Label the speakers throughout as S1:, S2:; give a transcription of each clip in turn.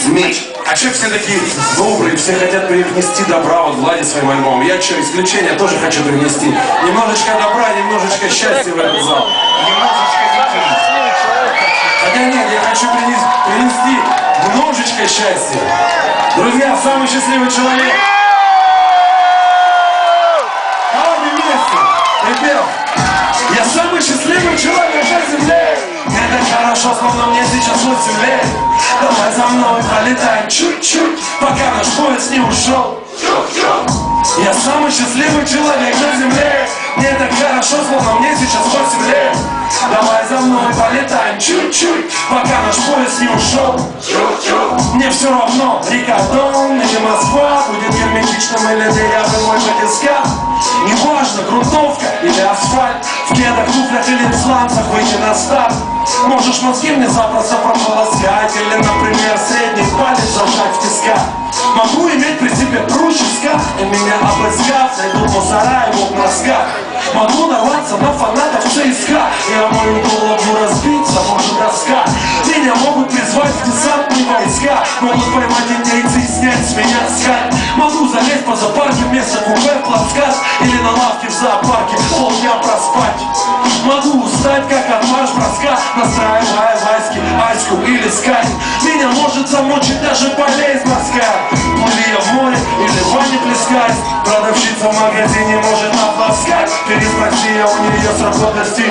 S1: Меч. А че все такие добрые, все хотят привнести добра вот Владе своим альбомом? Я что, исключение тоже хочу привнести. Немножечко добра, немножечко счастья в этот зал. Хотя нет, я хочу принести немножечко счастья. Друзья, самый счастливый человек. Давайте вместе. Ребят, я самый счастливый человек на земле. Это хорошо, словно мне сейчас 8 лет. Давай за мной пролетаем чуть-чуть, пока наш поезд не ушел. Я самый счастливый человек на земле. Мне так хорошо, словно мне сейчас 8 лет. Давай за мной полетаем чуть-чуть, пока наш поезд не ушел. Мне все равно, река Дон или Москва, будет герметичным или дырявым мой батискаф. Неважно, грунтовка или асфальт, в кедах, туфлях или сланцах выйти на старт. Можешь мозги мне запросто прополоскать, или, например, средний палец зажать в тисках. Могу иметь при себе руческах, и меня обыскав, найдут мусора и в носках. Могу нарваться на фанатов ЦСКА, и о мою голову разбиться может доска. Меня могут призвать в десантные войска, могут поймать индейцы и снять с меня скаль. Могу залезть по зоопарке вместо купе в плацкаст, или на лавке в зоопарке полдня проспать. Могу устать, как от марш-броска, настраивая вайски, Аську или Скай. Меня может замочить даже болезнь морская. Плыви я в море или в ванне плескаясь, продавщица в магазине может напласкать. Переспроси я у нее срок годности.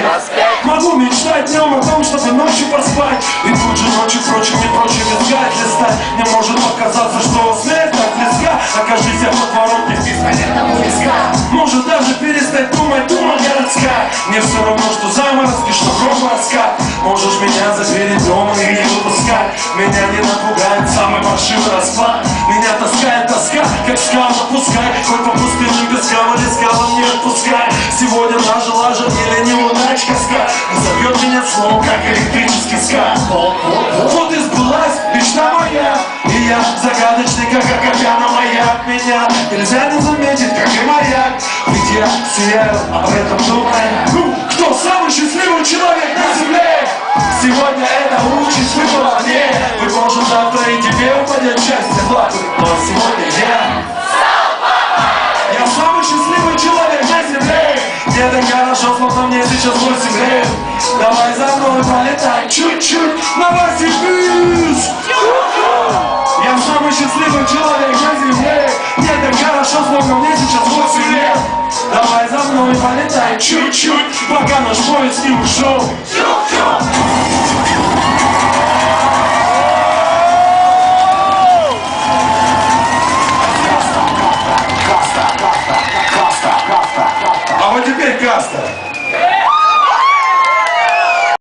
S1: Могу мечтать днем о том, чтобы ночью поспать, и тут же ночью, впрочем, не прочь вискать листать. Мне может показаться, что смерть так близка. Окажись я в подворотне в пистолетном виска. Может даже перестать думать, дума городская. Мне все равно, что заморозки, что гром раскат. Можешь меня запереть дома и не выпускать. Меня не напугает самый паршивый расклад. Меня таскает тоска, как скал запускай. Хоть по пустынным пескам или скалам не отпускай. Сегодня нажила же или неудачка ска, зовет меня словом, как электрический скат. Вот и сбылась мечта моя, и я загадочный, как Акопяна маяк. Меня нельзя не заметить, как и маяк. Ведь я сияю, об этом думаю. Кто самый счастливый человек на земле? Сегодня эта участь выпала мне. Быть может, завтра и тебе упадет счастье в лапы, но сегодня я самый счастливый человек на земле. Мне так хорошо, словно мне сейчас 8 лет. Давай за мной полетай чуть-чуть, Новосибирск. Я самый счастливый человек на земле. Мне так хорошо, словно мне сейчас 8 лет. Давай за мной полетай чуть-чуть, пока наш поезд не ушел. А вот теперь каста.